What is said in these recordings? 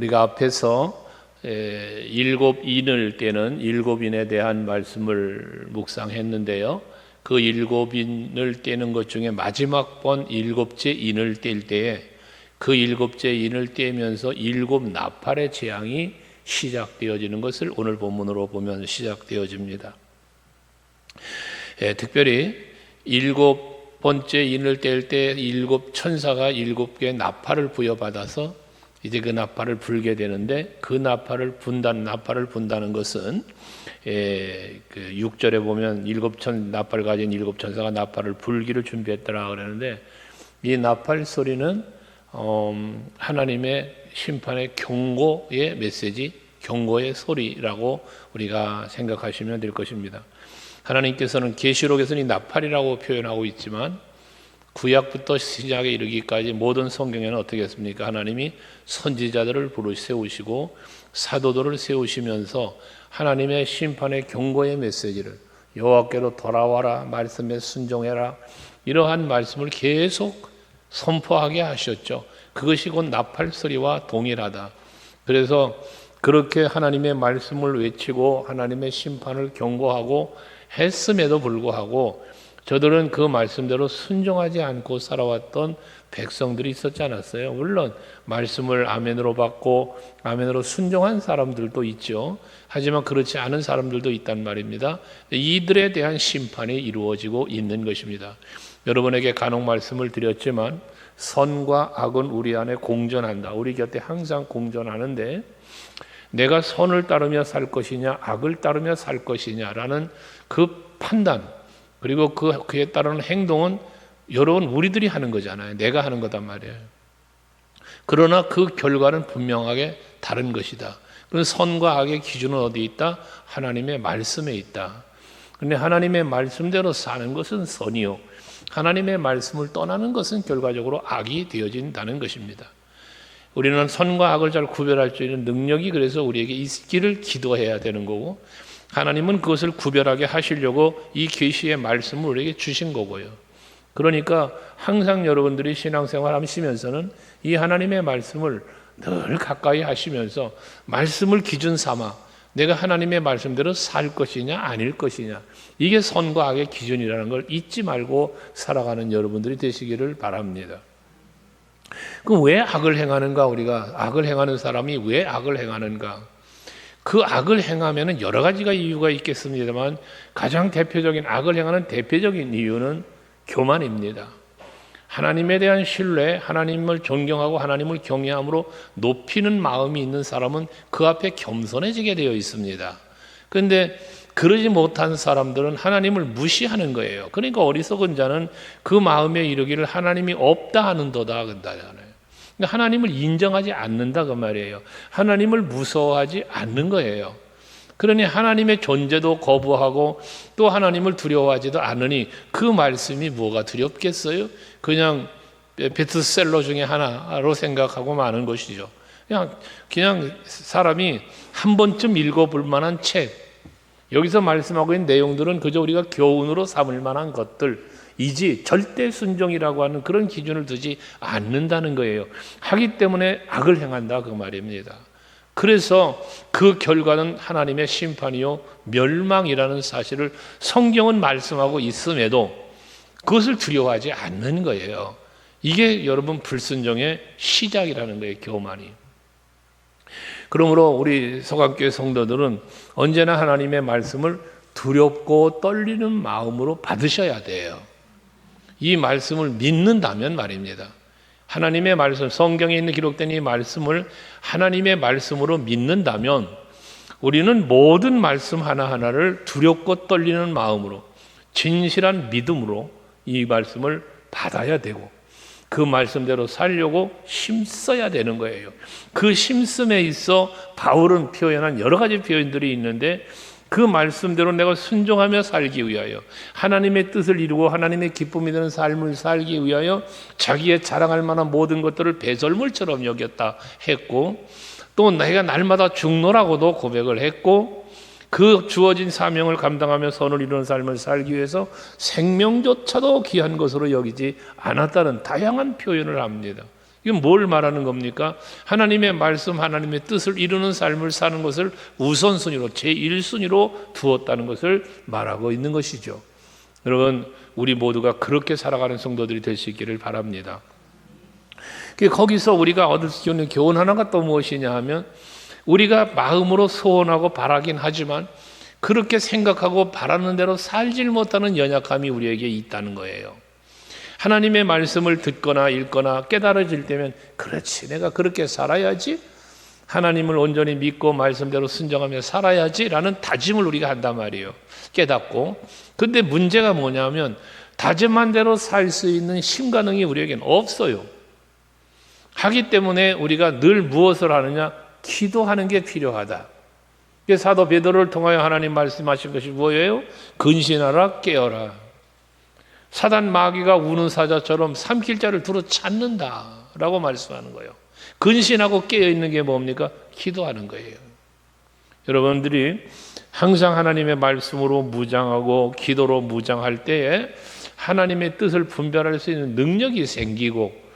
우리가 앞에서 일곱 인을 떼는 일곱인에 대한 말씀을 묵상했는데요. 그 일곱 인을 떼는 것 중에 마지막 번 일곱째 인을 뗄 때에 그 일곱째 인을 떼면서 일곱 나팔의 재앙이 시작되어지는 것을 오늘 본문으로 보면 시작되어집니다. 특별히 일곱 번째 인을 뗄 때 일곱 천사가 일곱 개의 나팔을 부여받아서 이제 그 나팔을 불게 되는데, 그 나팔을 분다는 것은 그 6절에 보면 나팔 가진 일곱 천사가 나팔을 불기를 준비했더라 그러는데, 이 나팔 소리는 하나님의 심판의 경고의 메시지, 경고의 소리라고 우리가 생각하시면 될 것입니다. 하나님께서는 계시록에서는 이 나팔이라고 표현하고 있지만 구약부터 신약에 이르기까지 모든 성경에는 어떻게 했습니까? 하나님이 선지자들을 세우시고 사도들을 세우시면서 하나님의 심판의 경고의 메시지를, 여호와께로 돌아와라, 말씀에 순종해라, 이러한 말씀을 계속 선포하게 하셨죠. 그것이 곧 나팔 소리와 동일하다. 그래서 그렇게 하나님의 말씀을 외치고 하나님의 심판을 경고하고 했음에도 불구하고 저들은 그 말씀대로 순종하지 않고 살아왔던 백성들이 있었지 않았어요? 물론 말씀을 아멘으로 받고 아멘으로 순종한 사람들도 있죠. 하지만 그렇지 않은 사람들도 있단 말입니다. 이들에 대한 심판이 이루어지고 있는 것입니다. 여러분에게 간혹 말씀을 드렸지만 선과 악은 우리 안에 공존한다. 우리 곁에 항상 공존하는데, 내가 선을 따르며 살 것이냐 악을 따르며 살 것이냐라는 그 판단, 그리고 그에 따르는 행동은 여러분 우리들이 하는 거잖아요. 내가 하는 거단 말이에요. 그러나 그 결과는 분명하게 다른 것이다. 그런 선과 악의 기준은 어디 있다? 하나님의 말씀에 있다. 그런데 하나님의 말씀대로 사는 것은 선이요, 하나님의 말씀을 떠나는 것은 결과적으로 악이 되어진다는 것입니다. 우리는 선과 악을 잘 구별할 수 있는 능력이 그래서 우리에게 있기를 기도해야 되는 거고, 하나님은 그것을 구별하게 하시려고 이 계시의 말씀을 우리에게 주신 거고요. 그러니까 항상 여러분들이 신앙생활 하시면서는 이 하나님의 말씀을 늘 가까이 하시면서 말씀을 기준 삼아 내가 하나님의 말씀대로 살 것이냐 아닐 것이냐, 이게 선과 악의 기준이라는 걸 잊지 말고 살아가는 여러분들이 되시기를 바랍니다. 그럼 왜 악을 행하는가? 우리가 악을 행하는 사람이 왜 악을 행하는가? 그 악을 행하면 여러 가지가 이유가 있겠습니다만 가장 대표적인, 악을 행하는 대표적인 이유는 교만입니다. 하나님에 대한 신뢰, 하나님을 존경하고 하나님을 경외함으로 높이는 마음이 있는 사람은 그 앞에 겸손해지게 되어 있습니다. 그런데 그러지 못한 사람들은 하나님을 무시하는 거예요. 그러니까 어리석은 자는 그 마음에 이르기를 하나님이 없다 하는도다 그런다잖아요. 하나님을 인정하지 않는다 그 말이에요. 하나님을 무서워하지 않는 거예요. 그러니 하나님의 존재도 거부하고 또 하나님을 두려워하지도 않으니 그 말씀이 뭐가 두렵겠어요? 그냥 베스트셀러 중에 하나로 생각하고 마는 것이죠. 그냥 사람이 한 번쯤 읽어볼 만한 책, 여기서 말씀하고 있는 내용들은 그저 우리가 교훈으로 삼을 만한 것들이지 절대 순종이라고 하는 그런 기준을 두지 않는다는 거예요. 하기 때문에 악을 행한다 그 말입니다. 그래서 그 결과는 하나님의 심판이요 멸망이라는 사실을 성경은 말씀하고 있음에도 그것을 두려워하지 않는 거예요. 이게 여러분 불순종의 시작이라는 거예요, 교만이. 그러므로 우리 서강교회 성도들은 언제나 하나님의 말씀을 두렵고 떨리는 마음으로 받으셔야 돼요. 이 말씀을 믿는다면 말입니다. 하나님의 말씀, 성경에 있는 기록된 이 말씀을 하나님의 말씀으로 믿는다면 우리는 모든 말씀 하나하나를 두렵고 떨리는 마음으로 진실한 믿음으로 이 말씀을 받아야 되고 그 말씀대로 살려고 힘써야 되는 거예요. 그 힘씀에 있어 바울은 표현한 여러 가지 표현들이 있는데, 그 말씀대로 내가 순종하며 살기 위하여 하나님의 뜻을 이루고 하나님의 기쁨이 되는 삶을 살기 위하여 자기의 자랑할 만한 모든 것들을 배설물처럼 여겼다 했고, 또 내가 날마다 죽노라고도 고백을 했고, 그 주어진 사명을 감당하며 선을 이루는 삶을 살기 위해서 생명조차도 귀한 것으로 여기지 않았다는 다양한 표현을 합니다. 이건 뭘 말하는 겁니까? 하나님의 말씀, 하나님의 뜻을 이루는 삶을 사는 것을 우선순위로, 제1순위로 두었다는 것을 말하고 있는 것이죠. 여러분, 우리 모두가 그렇게 살아가는 성도들이 될 수 있기를 바랍니다. 거기서 우리가 얻을 수 있는 교훈 하나가 또 무엇이냐 하면, 우리가 마음으로 소원하고 바라긴 하지만 그렇게 생각하고 바라는 대로 살질 못하는 연약함이 우리에게 있다는 거예요. 하나님의 말씀을 듣거나 읽거나 깨달아질 때면, 그렇지, 내가 그렇게 살아야지, 하나님을 온전히 믿고 말씀대로 순종하며 살아야지 라는 다짐을 우리가 한단 말이에요. 깨닫고. 근데 문제가 뭐냐면, 다짐한 대로 살 수 있는 힘가능이 우리에게는 없어요. 하기 때문에 우리가 늘 무엇을 하느냐? 기도하는 게 필요하다. 사도 베드로를 통하여 하나님 말씀하신 것이 뭐예요? 근신하라, 깨어라. 사단 마귀가 우는 사자처럼 삼킬 자를 두루 찾는다라고 말씀하는 거예요. 근신하고 깨어있는 게 뭡니까? 기도하는 거예요. 여러분들이 항상 하나님의 말씀으로 무장하고 기도로 무장할 때에 하나님의 뜻을 분별할 수 있는 능력이 생기고,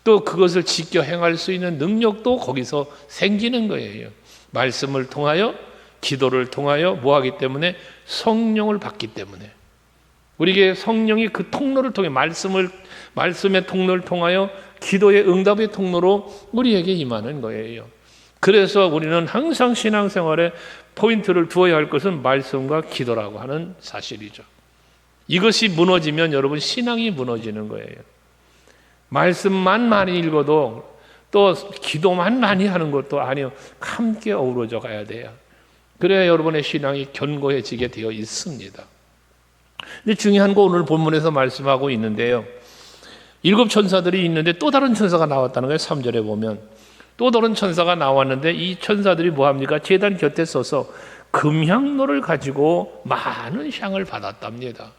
또 그것을 지켜 행할 수 있는 능력도 거기서 생기는 거예요. 말씀을 통하여, 기도를 통하여 뭐하기 때문에? 성령을 받기 때문에. 우리에게 성령이 그 통로를 통해, 말씀의 통로를 통하여 기도의 응답의 통로로 우리에게 임하는 거예요. 그래서 우리는 항상 신앙생활에 포인트를 두어야 할 것은 말씀과 기도라고 하는 사실이죠. 이것이 무너지면 여러분, 신앙이 무너지는 거예요. 말씀만 많이 읽어도, 또 기도만 많이 하는 것도 아니요, 함께 어우러져 가야 돼요. 그래야 여러분의 신앙이 견고해지게 되어 있습니다. 근데 중요한 거 오늘 본문에서 말씀하고 있는데요, 7 천사들이 있는데 또 다른 천사가 나왔다는 거예요. 3절에 보면 또 다른 천사가 나왔는데, 이 천사들이 뭐합니까? 제단 곁에 서서 금향로를 가지고 많은 향을 받았답니다.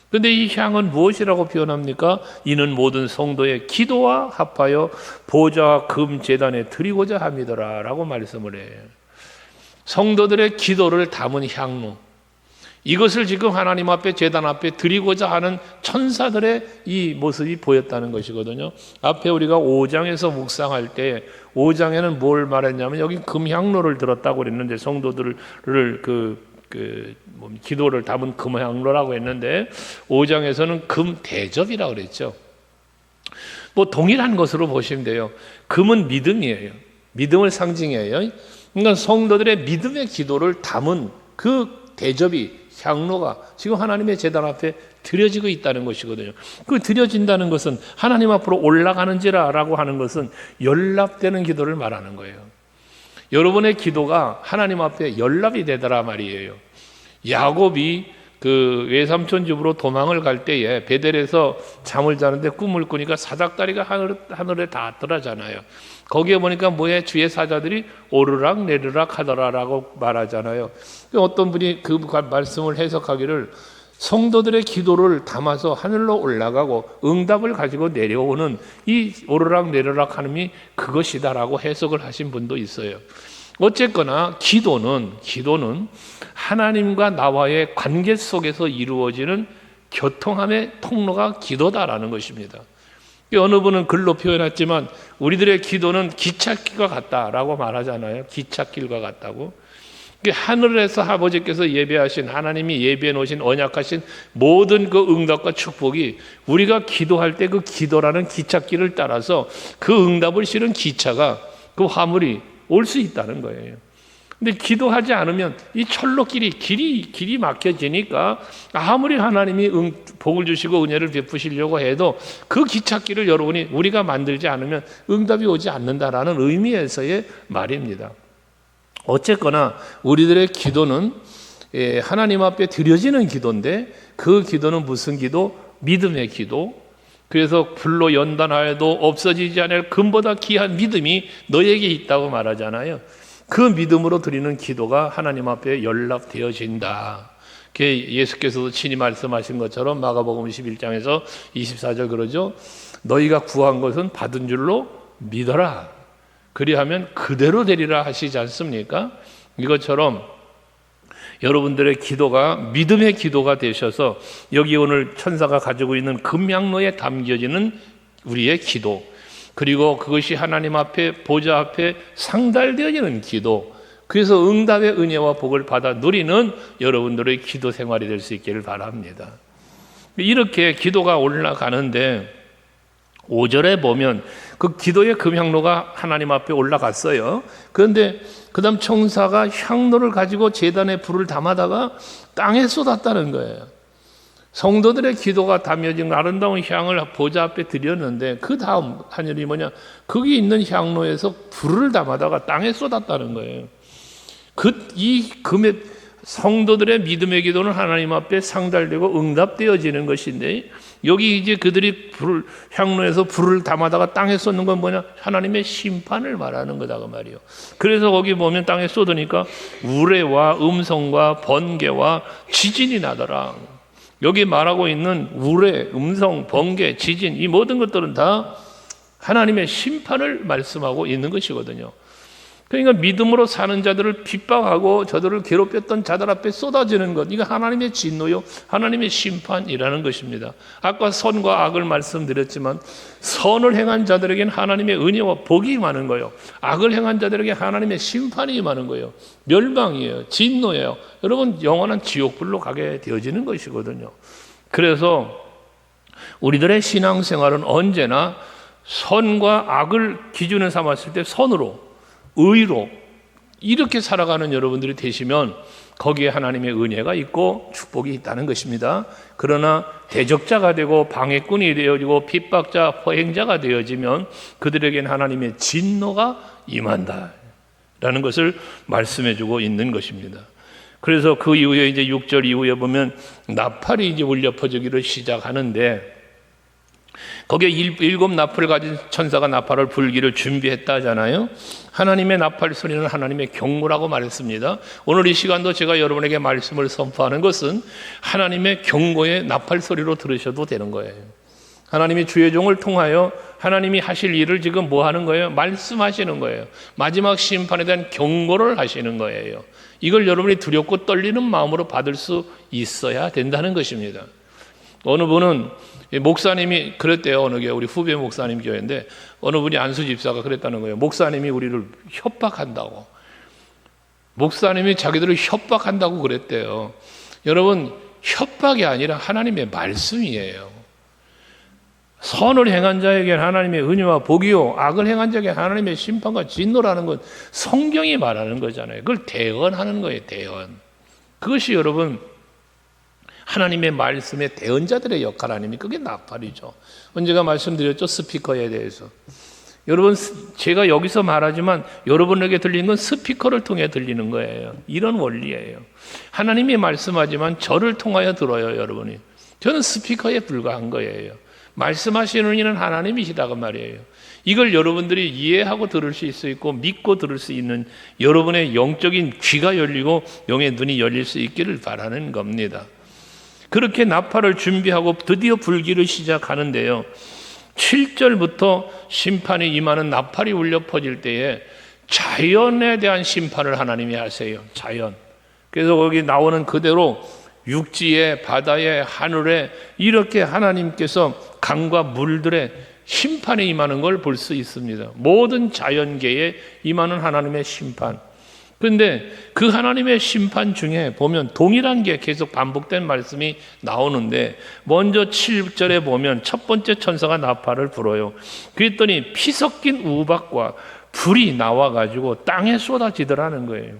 그런데 이 향은 무엇이라고 표현합니까? 이는 모든 성도의 기도와 합하여 보좌와 금 제단에 드리고자 함이더라 라고 말씀을 해요. 성도들의 기도를 담은 향로, 이것을 지금 하나님 앞에, 제단 앞에 드리고자 하는 천사들의 이 모습이 보였다는 것이거든요. 앞에 우리가 5장에서 묵상할 때 5장에는 뭘 말했냐면, 여기 금향로를 들었다고 그랬는데, 성도들을 기도를 담은 금향로라고 했는데, 5장에서는 금 대접이라고 그랬죠. 뭐 동일한 것으로 보시면 돼요. 금은 믿음이에요. 믿음을 상징해요. 그러니까 성도들의 믿음의 기도를 담은 그 대접이, 향로가 지금 하나님의 제단 앞에 드려지고 있다는 것이거든요. 그 드려진다는 것은 하나님 앞으로 올라가는지라라고 하는 것은 연락되는 기도를 말하는 거예요. 여러분의 기도가 하나님 앞에 연락이 되더라 말이에요. 야곱이 그 외삼촌 집으로 도망을 갈 때에 베델에서 잠을 자는데 꿈을 꾸니까 사닥다리가 하늘에 닿았더라잖아요. 거기에 보니까 뭐에 주의 사자들이 오르락 내리락 하더라라고 말하잖아요. 어떤 분이 그 말씀을 해석하기를, 성도들의 기도를 담아서 하늘로 올라가고 응답을 가지고 내려오는 이 오르락 내리락 하는이 그것이다라고 해석을 하신 분도 있어요. 어쨌거나 기도는 하나님과 나와의 관계 속에서 이루어지는 교통함의 통로가 기도다라는 것입니다. 어느 분은 글로 표현했지만, 우리들의 기도는 기찻길과 같다라고 말하잖아요. 기찻길과 같다고. 하늘에서 아버지께서 예배하신, 하나님이 예배해 놓으신 언약하신 모든 그 응답과 축복이 우리가 기도할 때 그 기도라는 기찻길을 따라서 그 응답을 실은 기차가, 그 화물이 올 수 있다는 거예요. 근데 기도하지 않으면 이 길이 막혀지니까 아무리 하나님이 복을 주시고 은혜를 베푸시려고 해도 그 기찻길을 우리가 만들지 않으면 응답이 오지 않는다라는 의미에서의 말입니다. 어쨌거나 우리들의 기도는 하나님 앞에 드려지는 기도인데, 그 기도는 무슨 기도? 믿음의 기도. 그래서 불로 연단하여도 없어지지 않을 금보다 귀한 믿음이 너에게 있다고 말하잖아요. 그 믿음으로 드리는 기도가 하나님 앞에 연락되어진다. 예수께서도 친히 말씀하신 것처럼 마가복음 11장에서 24절 그러죠. 너희가 구한 것은 받은 줄로 믿어라. 그리하면 그대로 되리라 하시지 않습니까? 이것처럼 여러분들의 기도가 믿음의 기도가 되셔서, 여기 오늘 천사가 가지고 있는 금향로에 담겨지는 우리의 기도, 그리고 그것이 하나님 앞에 보좌 앞에 상달되어지는 기도, 그래서 응답의 은혜와 복을 받아 누리는 여러분들의 기도 생활이 될 수 있기를 바랍니다. 이렇게 기도가 올라가는데 5절에 보면 그 기도의 금향로가 하나님 앞에 올라갔어요. 그런데 그 다음 천사가 향로를 가지고 제단에 불을 담아다가 땅에 쏟았다는 거예요. 성도들의 기도가 담겨진 아름다운 향을 보좌 앞에 드렸는데 그 다음 한 일이 뭐냐, 거기 있는 향로에서 불을 담아다가 땅에 쏟았다는 거예요. 이 금의 성도들의 믿음의 기도는 하나님 앞에 상달되고 응답되어지는 것인데, 여기 이제 그들이 향로에서 불을 담아다가 땅에 쏟는 건 뭐냐, 하나님의 심판을 말하는 거다 그 말이에요. 그래서 거기 보면 땅에 쏟으니까 우레와 음성과 번개와 지진이 나더라. 여기 말하고 있는 우레, 음성, 번개, 지진, 이 모든 것들은 다 하나님의 심판을 말씀하고 있는 것이거든요. 그러니까 믿음으로 사는 자들을 핍박하고 저들을 괴롭혔던 자들 앞에 쏟아지는 것, 이거 하나님의 진노요, 하나님의 심판이라는 것입니다. 아까 선과 악을 말씀드렸지만 선을 행한 자들에게는 하나님의 은혜와 복이 임하는 거예요. 악을 행한 자들에게 하나님의 심판이 임하는 거예요. 멸망이에요. 진노예요. 여러분, 영원한 지옥불로 가게 되어지는 것이거든요. 그래서 우리들의 신앙생활은 언제나 선과 악을 기준을 삼았을 때 선으로, 의로 이렇게 살아가는 여러분들이 되시면 거기에 하나님의 은혜가 있고 축복이 있다는 것입니다. 그러나 대적자가 되고 방해꾼이 되어지고 핍박자, 포행자가 되어지면 그들에게는 하나님의 진노가 임한다라는 것을 말씀해주고 있는 것입니다. 그래서 그 이후에 이제 6절 이후에 보면 나팔이 이제 울려 퍼지기를 시작하는데, 거기에 7 나팔을 가진 천사가 나팔을 불기를 준비했다 하잖아요. 하나님의 나팔 소리는 하나님의 경고라고 말했습니다. 오늘 이 시간도 제가 여러분에게 말씀을 선포하는 것은 하나님의 경고의 나팔 소리로 들으셔도 되는 거예요. 하나님이 주의 종을 통하여 하나님이 하실 일을 지금 뭐 하는 거예요? 말씀하시는 거예요. 마지막 심판에 대한 경고를 하시는 거예요. 이걸 여러분이 두렵고 떨리는 마음으로 받을 수 있어야 된다는 것입니다. 어느 분은 목사님이 그랬대요. 어느 교회, 우리 후배 목사님 교회인데 어느 분이 안수 집사가 그랬다는 거예요. 목사님이 우리를 협박한다고. 목사님이 자기들을 협박한다고 그랬대요. 여러분, 협박이 아니라 하나님의 말씀이에요. 선을 행한 자에게는 하나님의 은혜와 복이요, 악을 행한 자에게 하나님의 심판과 진노라는 건 성경이 말하는 거잖아요. 그걸 대언하는 거예요. 대언. 그것이 여러분 하나님의 말씀의 대언자들의 역할 아닙니까? 그게 나팔이죠. 언제가 말씀드렸죠? 스피커에 대해서. 여러분, 제가 여기서 말하지만 여러분에게 들리는 건 스피커를 통해 들리는 거예요. 이런 원리예요. 하나님이 말씀하지만 저를 통하여 들어요, 여러분이. 저는 스피커에 불과한 거예요. 말씀하시는 이는 하나님이시다고 말이에요. 이걸 여러분들이 이해하고 들을 수 있고 믿고 들을 수 있는 여러분의 영적인 귀가 열리고 영의 눈이 열릴 수 있기를 바라는 겁니다. 그렇게 나팔을 준비하고 드디어 불기를 시작하는데요, 7절부터 심판이 임하는 나팔이 울려 퍼질 때에 자연에 대한 심판을 하나님이 하세요. 자연. 그래서 거기 나오는 그대로 육지에, 바다에, 하늘에 이렇게 하나님께서 강과 물들의 심판이 임하는 걸 볼 수 있습니다. 모든 자연계에 임하는 하나님의 심판. 그런데 그 하나님의 심판 중에 보면 동일한 게 계속 반복된 말씀이 나오는데, 먼저 7절에 보면 첫 번째 천사가 나팔을 불어요. 그랬더니 피 섞인 우박과 불이 나와가지고 땅에 쏟아지더라는 거예요.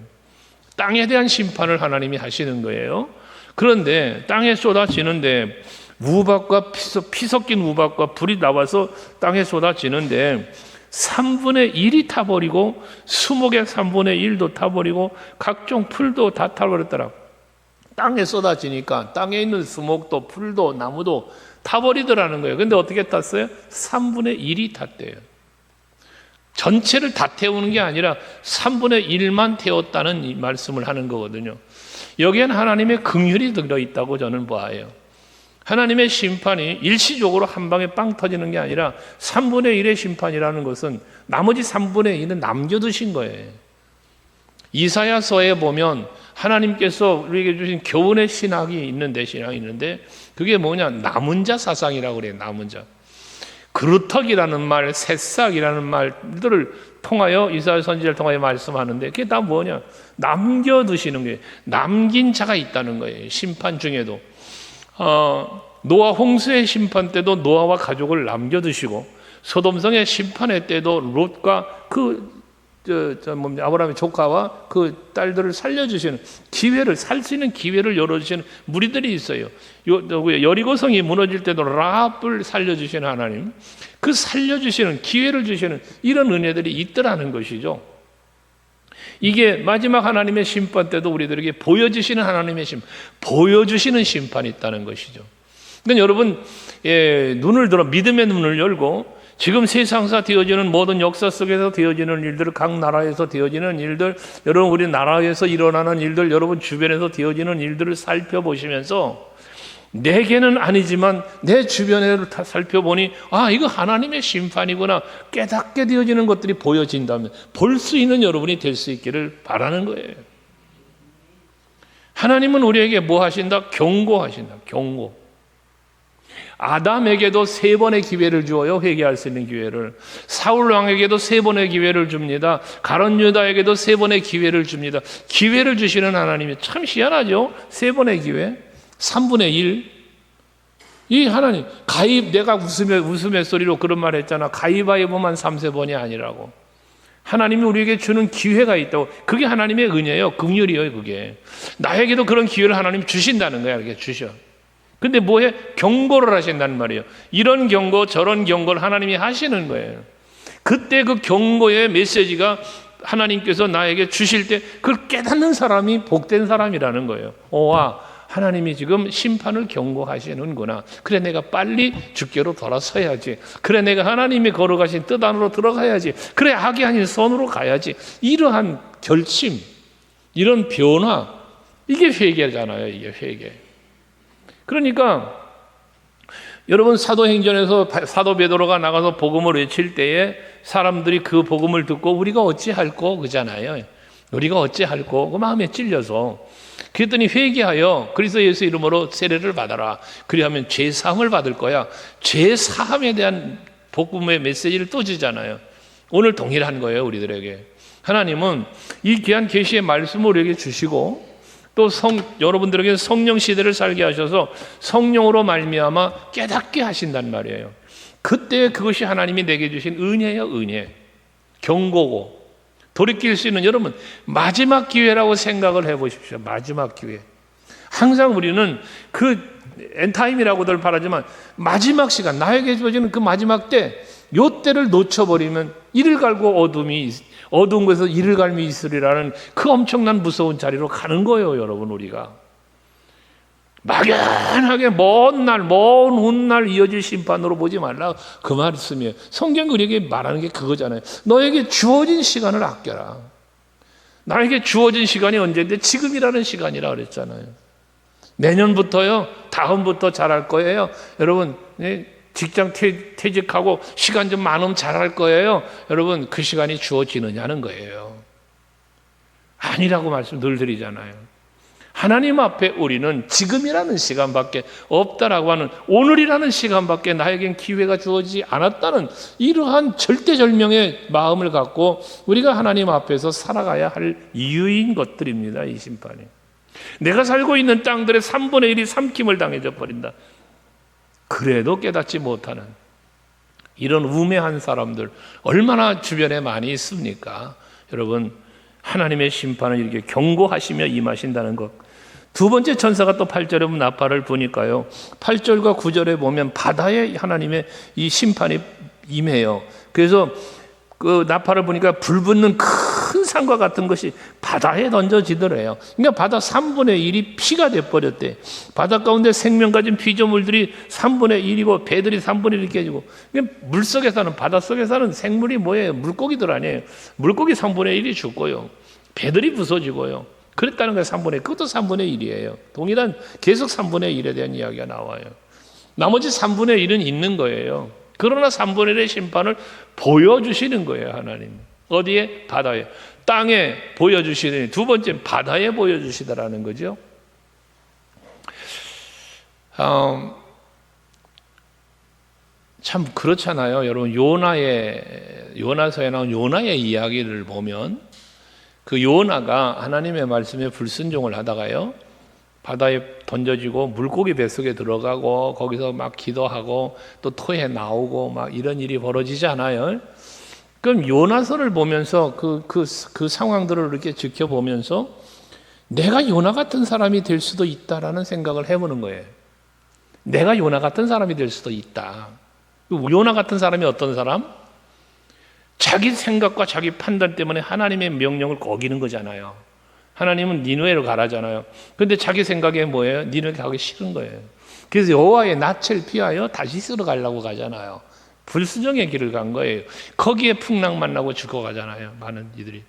땅에 대한 심판을 하나님이 하시는 거예요. 그런데 땅에 쏟아지는데 우박과 피 섞인 우박과 불이 나와서 땅에 쏟아지는데 3분의 1이 타버리고 수목의 3분의 1도 타버리고 각종 풀도 다 타버렸더라. 땅에 쏟아지니까 땅에 있는 수목도 풀도 나무도 타버리더라는 거예요. 근데 어떻게 탔어요? 3분의 1이 탔대요. 전체를 다 태우는 게 아니라 3분의 1만 태웠다는 이 말씀을 하는 거거든요. 여기에는 하나님의 긍휼이 들어있다고 저는 봐요. 하나님의 심판이 일시적으로 한 방에 빵 터지는 게 아니라 3분의 1의 심판이라는 것은 나머지 3분의 1은 남겨두신 거예요. 이사야서에 보면 하나님께서 우리에게 주신 교훈의 신학이 있는데 그게 뭐냐? 남은 자 사상이라고 그래요. 남은 자. 그루터기라는 말, 새싹이라는 말들을 통하여 이사야 선지자를 통하여 말씀하는데 그게 다 뭐냐? 남겨두시는 거예요. 남긴 자가 있다는 거예요. 심판 중에도 노아 홍수의 심판 때도 노아와 가족을 남겨두시고 소돔성의 심판의 때도 롯과 아브라함의 조카와 그 딸들을 살려주시는 기회를, 살 수 있는 기회를 열어주시는 무리들이 있어요. 여리고성이 무너질 때도 라합을 살려주시는 하나님, 그 살려주시는 기회를 주시는 이런 은혜들이 있더라는 것이죠. 이게 마지막 하나님의 심판 때도 우리들에게 보여주시는 하나님의 보여주시는 심판이 있다는 것이죠. 그러니까 여러분, 눈을 들어 믿음의 눈을 열고 지금 세상사 되어지는 모든 역사 속에서 되어지는 일들, 각 나라에서 되어지는 일들, 여러분 우리 나라에서 일어나는 일들, 여러분 주변에서 되어지는 일들을 살펴보시면서 내게는 아니지만 내 주변을 다 살펴보니 이거 하나님의 심판이구나 깨닫게 되어지는 것들이 보여진다면 볼 수 있는 여러분이 될 수 있기를 바라는 거예요. 하나님은 우리에게 뭐 하신다? 경고하신다. 경고. 아담에게도 3번의 기회를 주어요. 회개할 수 있는 기회를. 사울 왕에게도 3번의 기회를 줍니다. 가룟 유다에게도 3번의 기회를 줍니다. 기회를 주시는 하나님이 참 희한하죠. 3번의 기회, 3분의 1. 이 하나님 내가 웃음의 소리로 그런 말 했잖아. 가위바위보만 3세번이 아니라고. 하나님이 우리에게 주는 기회가 있다고. 그게 하나님의 은혜예요. 긍휼이에요. 그게 나에게도 그런 기회를 하나님이 주신다는 거야. 이렇게 주셔. 근데 뭐해? 경고를 하신다는 말이에요. 이런 경고 저런 경고를 하나님이 하시는 거예요. 그때 그 경고의 메시지가 하나님께서 나에게 주실 때 그걸 깨닫는 사람이 복된 사람이라는 거예요. 하나님이 지금 심판을 경고하시는구나. 그래 내가 빨리 주께로 돌아서야지. 그래 내가 하나님이 걸어가신 뜻 안으로 들어가야지. 그래 악이 아닌 선으로 가야지. 이러한 결심, 이런 변화, 이게 회개잖아요. 이게 회개. 그러니까 여러분 사도행전에서 사도 베드로가 나가서 복음을 외칠 때에 사람들이 그 복음을 듣고 우리가 어찌할꼬 그잖아요. 우리가 어찌할꼬 그 마음에 찔려서 그랬더니 회개하여 그리스도 예수 이름으로 세례를 받아라. 그리하면 죄사함을 받을 거야. 죄사함에 대한 복음의 메시지를 또 주잖아요. 오늘 동일한 거예요. 우리들에게 하나님은 이 귀한 계시의 말씀을 우리에게 주시고 또 여러분들에게 성령 시대를 살게 하셔서 성령으로 말미암아 깨닫게 하신단 말이에요. 그때 그것이 하나님이 내게 주신 은혜예요. 은혜. 경고고 돌이킬 수 있는 여러분 마지막 기회라고 생각을 해보십시오. 마지막 기회. 항상 우리는 그 엔타임이라고들 말하지만 마지막 시간, 나에게 주어지는 그 마지막 때, 요 때를 놓쳐버리면 이를 갈고 어두운 곳에서 이를 갈미 있으리라는 그 엄청난 무서운 자리로 가는 거예요. 여러분 우리가 막연하게 먼 훗날 이어질 심판으로 보지 말라 그 말씀이에요. 성경이 우리에게 말하는 게 그거잖아요. 너에게 주어진 시간을 아껴라. 나에게 주어진 시간이 언제인데 지금이라는 시간이라 그랬잖아요. 내년부터요, 다음부터 잘할 거예요. 여러분 직장 퇴직하고 시간 좀 많으면 잘할 거예요. 여러분 그 시간이 주어지느냐는 거예요. 아니라고 말씀 늘 드리잖아요. 하나님 앞에 우리는 지금이라는 시간밖에 없다라고 하는, 오늘이라는 시간밖에 나에겐 기회가 주어지지 않았다는 이러한 절대절명의 마음을 갖고 우리가 하나님 앞에서 살아가야 할 이유인 것들입니다. 이 심판이. 내가 살고 있는 땅들의 3분의 1이 삼킴을 당해져 버린다. 그래도 깨닫지 못하는 이런 우매한 사람들 얼마나 주변에 많이 있습니까? 여러분 하나님의 심판을 이렇게 경고하시며 임하신다는 것. 두 번째 천사가 또 8절에 보면 나팔을 부니까요, 8절과 9절에 보면 바다에 하나님의 이 심판이 임해요. 그래서 그 나팔을 보니까 불붙는 큰 산과 같은 것이 바다에 던져지더래요. 그러니까 바다 3분의 1이 피가 돼버렸대. 바다 가운데 생명 가진 피조물들이 3분의 1이고 배들이 3분의 1이 깨지고. 그러니까 물속에 사는, 바닷속에 사는 생물이 뭐예요? 물고기들 아니에요. 물고기 3분의 1이 죽고요, 배들이 부서지고요. 그랬다는 거예요. 3분의 1. 그것도 3분의 1이에요. 동일한 계속 3분의 1에 대한 이야기가 나와요. 나머지 3분의 1은 있는 거예요. 그러나 3분의 1의 심판을 보여주시는 거예요. 하나님. 어디에? 바다에. 땅에 보여주시더니 두 번째 바다에 보여주시더라는 거죠. 참 그렇잖아요. 여러분 요나서에 나온 요나의 이야기를 보면 그 요나가 하나님의 말씀에 불순종을 하다가요, 바다에 던져지고 물고기 뱃속에 들어가고 거기서 막 기도하고 또 토해 나오고 막 이런 일이 벌어지지 않아요? 그럼 요나서를 보면서 그 상황들을 이렇게 지켜보면서 내가 요나 같은 사람이 될 수도 있다라는 생각을 해보는 거예요. 내가 요나 같은 사람이 될 수도 있다. 요나 같은 사람이 어떤 사람? 자기 생각과 자기 판단 때문에 하나님의 명령을 어기는 거잖아요. 하나님은 니느웨로 가라잖아요. 근데 자기 생각에 뭐예요? 니느웨 가기 싫은 거예요. 그래서 여호와의 낯을 피하여 다시스로 가려고 가잖아요. 불순종의 길을 간 거예요. 거기에 풍랑 만나고 죽어가잖아요, 많은 이들이.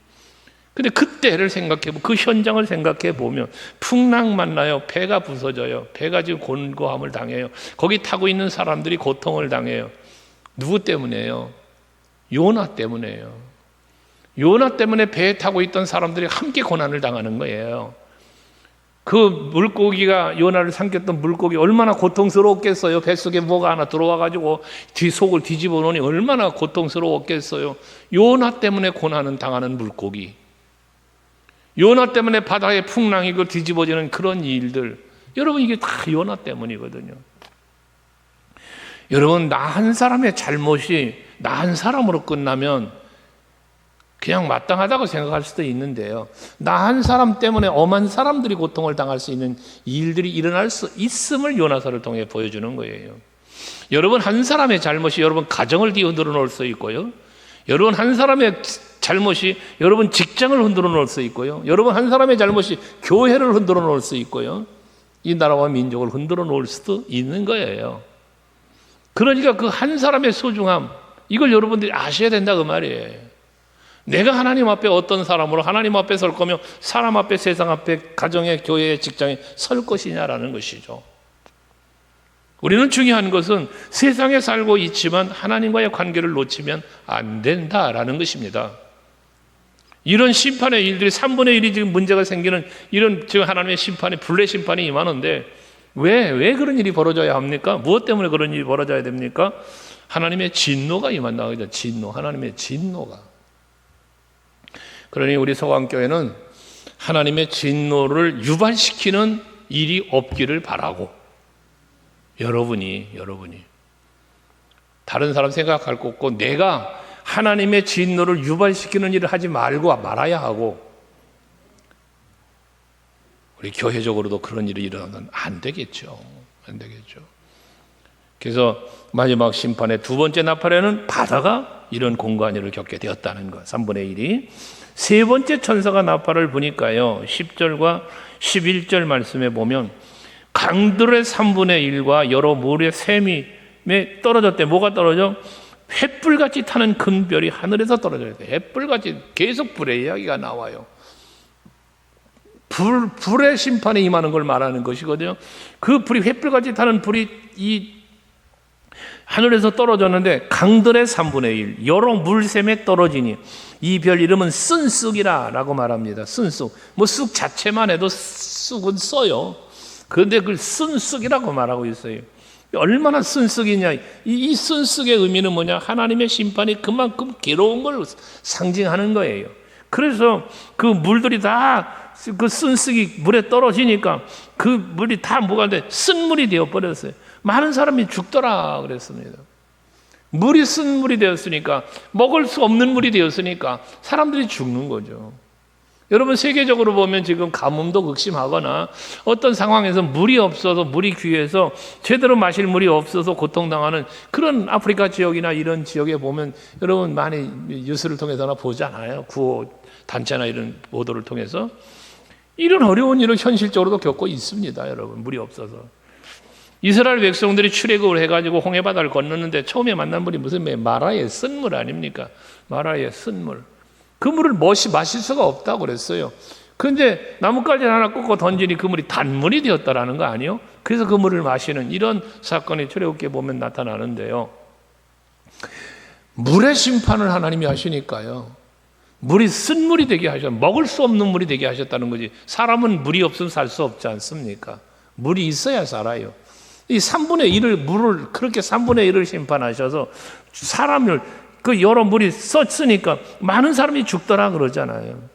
근데 그때를 생각해보면, 그 현장을 생각해보면 풍랑 만나요. 배가 부서져요. 배가 지금 곤고함을 당해요. 거기 타고 있는 사람들이 고통을 당해요. 누구 때문에요? 요나 때문에요. 요나 때문에 배에 타고 있던 사람들이 함께 고난을 당하는 거예요. 그 물고기가, 요나를 삼켰던 물고기 얼마나 고통스러웠겠어요. 뱃속에 뭐가 하나 들어와가지고 속을 뒤집어 놓으니 얼마나 고통스러웠겠어요. 요나 때문에 고난을 당하는 물고기, 요나 때문에 바다에 풍랑이고 뒤집어지는 그런 일들, 여러분 이게 다 요나 때문이거든요. 여러분, 나 한 사람의 잘못이 나 한 사람으로 끝나면 그냥 마땅하다고 생각할 수도 있는데요, 나 한 사람 때문에 엄한 사람들이 고통을 당할 수 있는 일들이 일어날 수 있음을 요나서를 통해 보여주는 거예요. 여러분 한 사람의 잘못이 여러분 가정을 뒤흔들어 놓을 수 있고요, 여러분 한 사람의 잘못이 여러분 직장을 흔들어 놓을 수 있고요, 여러분 한 사람의 잘못이 교회를 흔들어 놓을 수 있고요, 이 나라와 민족을 흔들어 놓을 수도 있는 거예요. 그러니까 그 한 사람의 소중함, 이걸 여러분들이 아셔야 된다 그 말이에요. 내가 하나님 앞에 어떤 사람으로 하나님 앞에 설 거며 사람 앞에, 세상 앞에, 가정에, 교회에, 직장에 설 것이냐라는 것이죠. 우리는 중요한 것은 세상에 살고 있지만 하나님과의 관계를 놓치면 안 된다라는 것입니다. 이런 심판의 일들이 3분의 1이 지금 문제가 생기는 이런 지금 하나님의 심판이, 불의 심판이 임하는데 왜 그런 일이 벌어져야 합니까? 무엇 때문에 그런 일이 벌어져야 됩니까? 하나님의 진노가 임한다. 진노, 하나님의 진노가. 그러니 우리 서강교회는 하나님의 진노를 유발시키는 일이 없기를 바라고, 여러분이 다른 사람 생각할 거 없고 내가 하나님의 진노를 유발시키는 일을 하지 말아야 하고, 우리 교회적으로도 그런 일이 일어나면 안 되겠죠. 그래서 마지막 심판의 두 번째 나팔에는 바다가 이런 공간을 겪게 되었다는 것, 3분의 1이. 세 번째 천사가 나팔을 부니까요, 10절과 11절 말씀에 보면 강들의 3분의 1과 여러 물의 샘이 떨어졌대. 뭐가 떨어져? 횃불같이 타는 큰 별이 하늘에서 떨어져야 돼. 횃불같이, 계속 불의 이야기가 나와요. 불의 심판에 임하는 걸 말하는 것이거든요. 그 불이, 횃불같이 타는 불이 이 하늘에서 떨어졌는데 강들의 3분의 1, 여러 물샘에 떨어지니 이 별 이름은 쓴쑥이라 라고 말합니다. 쓴쑥, 뭐 쑥 자체만 해도 쑥은 써요. 그런데 그걸 쓴쑥이라고 말하고 있어요. 얼마나 쓴쑥이냐. 이 쓴쑥의 의미는 뭐냐? 하나님의 심판이 그만큼 괴로운 걸 상징하는 거예요. 그래서 그 물들이 다 그 쓴쑥이 물에 떨어지니까 그 물이 다 뭐가 돼? 쓴물이 되어버렸어요. 많은 사람이 죽더라 그랬습니다. 물이 쓴물이 되었으니까, 먹을 수 없는 물이 되었으니까 사람들이 죽는 거죠. 여러분 세계적으로 보면 지금 가뭄도 극심하거나 어떤 상황에서 물이 없어서, 물이 귀해서 제대로 마실 물이 없어서 고통당하는 그런 아프리카 지역이나 이런 지역에 보면 여러분 많이 뉴스를 통해서나 보잖아요. 구호 단체나 이런 보도를 통해서 이런 어려운 일을 현실적으로도 겪고 있습니다. 여러분, 물이 없어서. 이스라엘 백성들이 출애굽을 해가지고 홍해바다를 건넜는데 처음에 만난 물이 무슨 마라의 쓴물 아닙니까? 마라의 쓴물. 그 물을 마실 수가 없다고 그랬어요. 그런데 나뭇가지 하나 꽂고 던지니 그 물이 단물이 되었다라는 거 아니에요? 그래서 그 물을 마시는 이런 사건이 출애굽기에 보면 나타나는데요. 물의 심판을 하나님이 하시니까요, 물이 쓴물이 되게 하셨, 먹을 수 없는 물이 되게 하셨다는 거지. 사람은 물이 없으면 살 수 없지 않습니까? 물이 있어야 살아요. 이 3분의 1을 물을 그렇게 3분의 1을 심판하셔서 사람을 그 여러 물이 썼으니까 많은 사람이 죽더라 그러잖아요.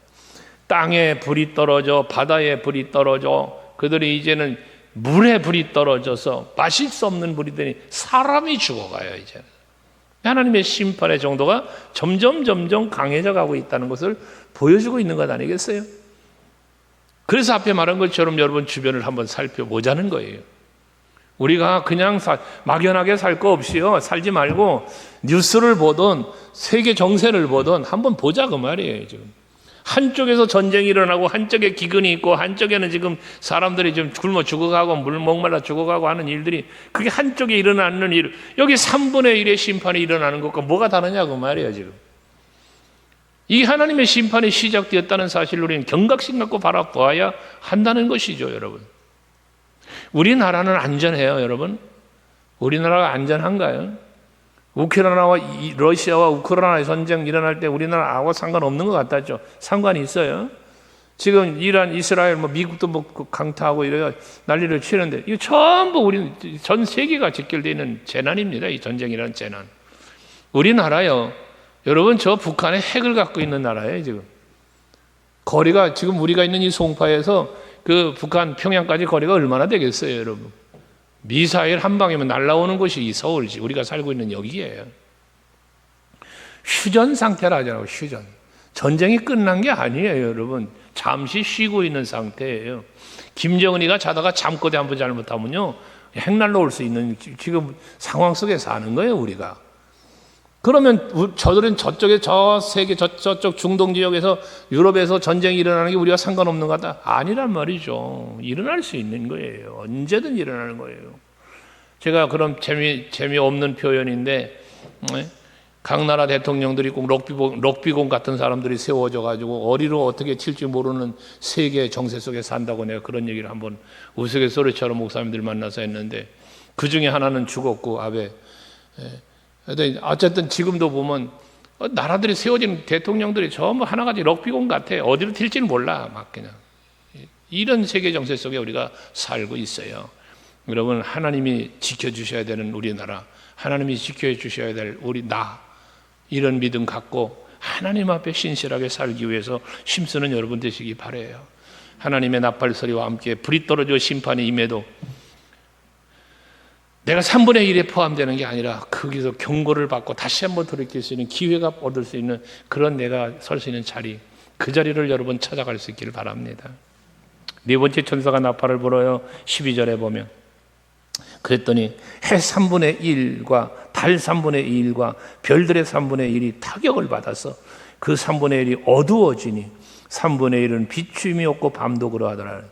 땅에 불이 떨어져 바다에 불이 떨어져 그들이 이제는 물에 불이 떨어져서 마실 수 없는 물이 되니 사람이 죽어가요. 이제 하나님의 심판의 정도가 점점 강해져 가고 있다는 것을 보여주고 있는 것 아니겠어요? 그래서 앞에 말한 것처럼 여러분 주변을 한번 살펴보자는 거예요. 우리가 그냥 막연하게 살 거 없이요 살지 말고 뉴스를 보든 세계 정세를 보든 한번 보자 그 말이에요. 지금 한쪽에서 전쟁이 일어나고 한쪽에 기근이 있고 한쪽에는 지금 사람들이 좀 굶어 죽어가고 목말라 죽어가고 하는 일들이 그게 한쪽에 일어나는 일, 여기 3분의 1의 심판이 일어나는 것과 뭐가 다르냐 그 말이에요. 지금 이 하나님의 심판이 시작되었다는 사실을 우리는 경각심 갖고 바라보아야 한다는 것이죠. 여러분, 우리나라는 안전해요. 여러분, 우리나라가 안전한가요? 우크라이나와 러시아와 우크라이나의 전쟁 일어날 때 우리나라하고 상관없는 것 같았죠. 상관이 있어요. 지금 이란, 이스라엘, 미국도 강타하고 이래 난리를 치는데 이거 전부 우리 전 세계가 직결되어 있는 재난입니다. 이 전쟁이라는 재난. 우리나라요. 여러분, 저 북한에 핵을 갖고 있는 나라예요. 지금 거리가 지금 우리가 있는 이 송파에서 그 북한 평양까지 거리가 얼마나 되겠어요, 여러분? 미사일 한 방이면 날아오는 곳이 이 서울지 우리가 살고 있는 여기예요. 휴전 상태라잖아요. 휴전. 전쟁이 끝난 게 아니에요, 여러분. 잠시 쉬고 있는 상태예요. 김정은이가 자다가 잠꼬대 한번 잘못하면요 핵 날라올 수 있는 지금 상황 속에 사는 거예요, 우리가. 그러면 저들은 저쪽에 저 세계 저쪽 중동 지역에서 유럽에서 전쟁이 일어나는 게 우리가 상관없는 것 같다? 아니란 말이죠. 일어날 수 있는 거예요. 언제든 일어나는 거예요. 제가 그럼 재미없는 표현인데 각 나라 대통령들이 꼭 럭비공 같은 사람들이 세워져 가지고 어디로 어떻게 튈지 모르는 세계 정세 속에 산다고 내가 그런 얘기를 한번 우스갯소리처럼 목사님들 만나서 했는데 그 중에 하나는 죽었고 아베. 어쨌든 지금도 보면 나라들이 세워진 대통령들이 전부 하나같이 럭비공 같아. 어디로 튈지는 몰라. 막 그냥 이런 세계 정세 속에 우리가 살고 있어요. 여러분, 하나님이 지켜주셔야 되는 우리나라, 하나님이 지켜주셔야 될 우리 이런 믿음 갖고 하나님 앞에 신실하게 살기 위해서 힘쓰는 여러분 되시기 바라요. 하나님의 나팔소리와 함께 불이 떨어져 심판이 임해도 내가 3분의 1에 포함되는 게 아니라 거기서 경고를 받고 다시 한번 돌이킬 수 있는 기회가 얻을 수 있는 그런 내가 설 수 있는 자리, 그 자리를 여러분 찾아갈 수 있기를 바랍니다. 네 번째 천사가 나팔을 불어요. 12절에 보면 그랬더니 해 3분의 1과 달 3분의 1과 별들의 3분의 1이 타격을 받아서 그 3분의 1이 어두워지니 3분의 1은 비춤이 없고 밤도 그러하더라.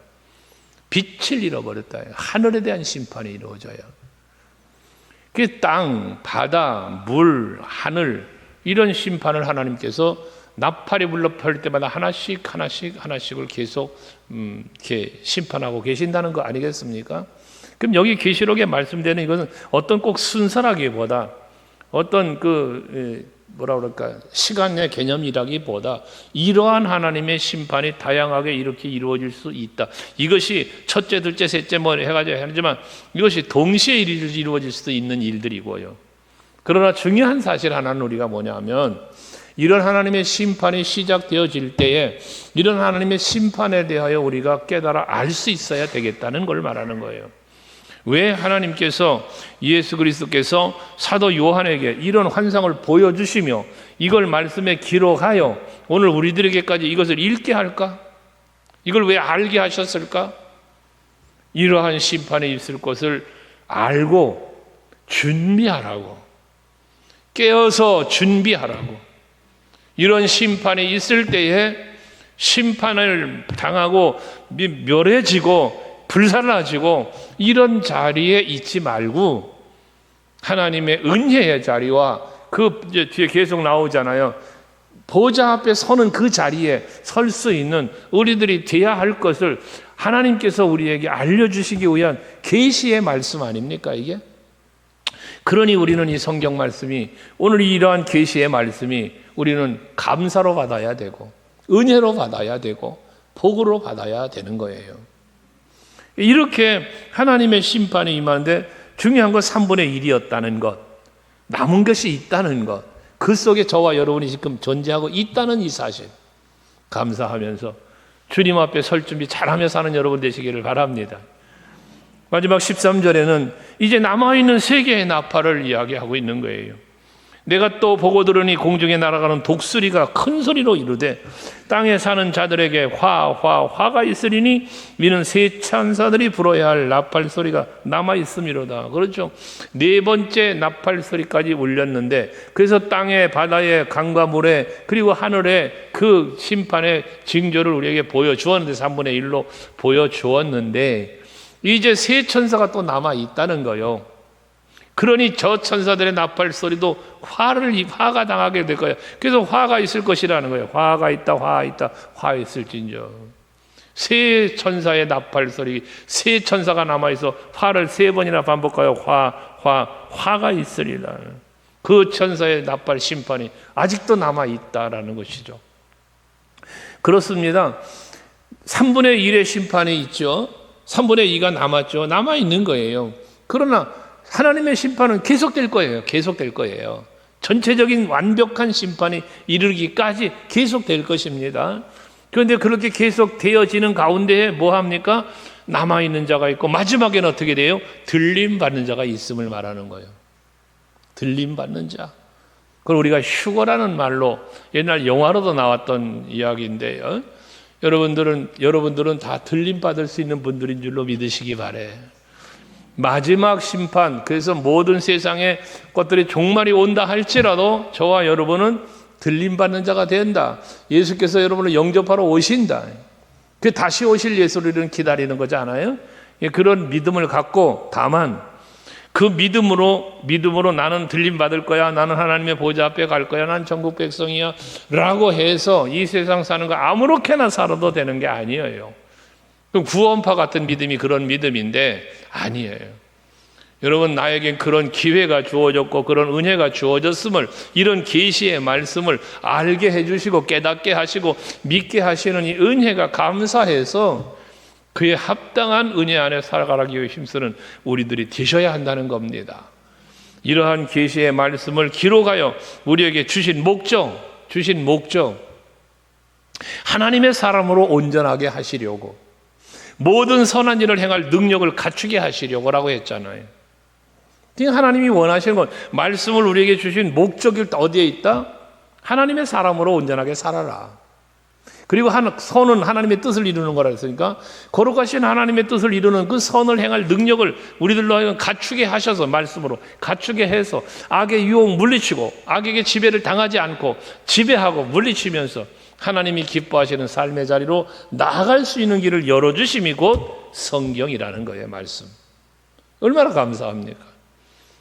빛을 잃어버렸다. 하늘에 대한 심판이 이루어져요. 그 땅, 바다, 물, 하늘 이런 심판을 하나님께서 나팔이 불러펄 때마다 하나씩을 계속 이렇게 심판하고 계신다는 거 아니겠습니까? 그럼 여기 계시록에 말씀되는 이것은 어떤 꼭 순서라기보다 어떤 시간의 개념이라기보다 이러한 하나님의 심판이 다양하게 이렇게 이루어질 수 있다. 이것이 첫째, 둘째, 셋째 해가지고 하지만 이것이 동시에 이루어질 수도 있는 일들이고요. 그러나 중요한 사실 하나는 우리가 뭐냐면 이런 하나님의 심판이 시작되어질 때에 이런 하나님의 심판에 대하여 우리가 깨달아 알 수 있어야 되겠다는 걸 말하는 거예요. 왜 하나님께서 예수 그리스도께서 사도 요한에게 이런 환상을 보여주시며 이걸 말씀에 기록하여 오늘 우리들에게까지 이것을 읽게 할까? 이걸 왜 알게 하셨을까? 이러한 심판이 있을 것을 알고 준비하라고, 깨어서 준비하라고. 이런 심판이 있을 때에 심판을 당하고 멸해지고 불살라지고 이런 자리에 있지 말고 하나님의 은혜의 자리와 그 뒤에 계속 나오잖아요. 보좌 앞에 서는 그 자리에 설 수 있는 우리들이 돼야 할 것을 하나님께서 우리에게 알려주시기 위한 계시의 말씀 아닙니까 이게? 그러니 우리는 이 성경 말씀이 오늘 이러한 계시의 말씀이 우리는 감사로 받아야 되고 은혜로 받아야 되고 복으로 받아야 되는 거예요. 이렇게 하나님의 심판이 임하는데 중요한 건 3분의 1이었다는 것, 남은 것이 있다는 것, 그 속에 저와 여러분이 지금 존재하고 있다는 이 사실 감사하면서 주님 앞에 설 준비 잘하며 사는 여러분 되시기를 바랍니다. 마지막 13절에는 이제 남아있는 세 개의 나팔을 이야기하고 있는 거예요. 내가 또 보고 들으니 공중에 날아가는 독수리가 큰 소리로 이르되 땅에 사는 자들에게 화가 있으리니 이는 세 천사들이 불어야 할 나팔 소리가 남아 있음이로다. 그렇죠. 네 번째 나팔 소리까지 울렸는데, 그래서 땅에, 바다에, 강과 물에, 그리고 하늘에 그 심판의 징조를 우리에게 보여주었는데, 3분의 1로 보여주었는데 이제 세 천사가 또 남아 있다는 거예요. 그러니 저 천사들의 나팔 소리도 화가 당하게 될 거예요. 그래서 화가 있을 것이라는 거예요. 화가 있다, 화 있을진저. 세 천사의 나팔 소리, 세 천사가 남아있어 화를 세 번이나 반복하여 화가 있으리라. 그 천사의 나팔 심판이 아직도 남아있다라는 것이죠. 그렇습니다. 3분의 1의 심판이 있죠. 3분의 2가 남았죠. 남아있는 거예요. 그러나 하나님의 심판은 계속될 거예요. 계속될 거예요. 전체적인 완벽한 심판이 이르기까지 계속될 것입니다. 그런데 그렇게 계속 되어지는 가운데에 뭐 합니까? 남아있는 자가 있고 마지막에는 어떻게 돼요? 들림받는 자가 있음을 말하는 거예요. 들림받는 자. 그걸 우리가 휴거라는 말로 옛날 영화로도 나왔던 이야기인데요. 여러분들은 다 들림받을 수 있는 분들인 줄로 믿으시기 바래. 마지막 심판, 그래서 모든 세상의 것들이 종말이 온다 할지라도 저와 여러분은 들림받는 자가 된다. 예수께서 여러분을 영접하러 오신다. 그 다시 오실 예수를 기다리는 거지 않아요? 그런 믿음을 갖고, 다만 그 믿음으로 나는 들림받을 거야, 나는 하나님의 보좌 앞에 갈 거야, 난 천국 백성이야 라고 해서 이 세상 사는 거 아무렇게나 살아도 되는 게 아니에요. 구원파 같은 믿음이 그런 믿음인데 아니에요. 여러분, 나에겐 그런 기회가 주어졌고 그런 은혜가 주어졌음을, 이런 계시의 말씀을 알게 해주시고 깨닫게 하시고 믿게 하시는 이 은혜가 감사해서 그에 합당한 은혜 안에 살아가기 위해 힘쓰는 우리들이 되셔야 한다는 겁니다. 이러한 계시의 말씀을 기록하여 우리에게 주신 목적, 하나님의 사람으로 온전하게 하시려고, 모든 선한 일을 행할 능력을 갖추게 하시려고라고 했잖아요. 하나님이 원하시는 건, 말씀을 우리에게 주신 목적이 어디에 있다? 하나님의 사람으로 온전하게 살아라. 그리고 선은 하나님의 뜻을 이루는 거라 했으니까 거룩하신 하나님의 뜻을 이루는 그 선을 행할 능력을 우리들로 하여금 갖추게 하셔서, 말씀으로 갖추게 해서 악의 유혹 물리치고 악에게 지배를 당하지 않고 지배하고 물리치면서 하나님이 기뻐하시는 삶의 자리로 나아갈 수 있는 길을 열어주심이 곧 성경이라는 거예요. 말씀. 얼마나 감사합니까?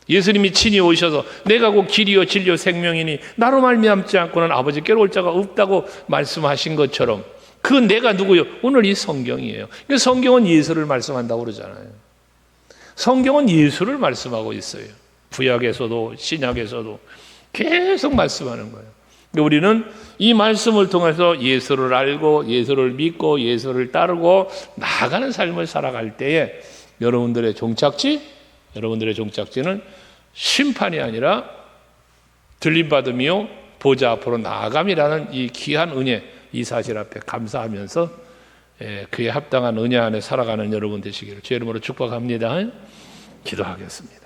예수님이 친히 오셔서 내가 곧 길이요 진리요 생명이니 나로 말미암지 않고는 아버지께로 올 자가 없다고 말씀하신 것처럼, 그 내가 누구요? 오늘 이 성경이에요. 성경은 예수를 말씀한다고 그러잖아요. 성경은 예수를 말씀하고 있어요. 구약에서도 신약에서도 계속 말씀하는 거예요. 우리는 이 말씀을 통해서 예수를 알고 예수를 믿고 예수를 따르고 나아가는 삶을 살아갈 때에 여러분들의 종착지는 심판이 아니라 들림받음이요 보좌 앞으로 나아감이라는 이 귀한 은혜, 이 사실 앞에 감사하면서 그에 합당한 은혜 안에 살아가는 여러분 되시기를 주의 이름으로 축복합니다. 기도하겠습니다.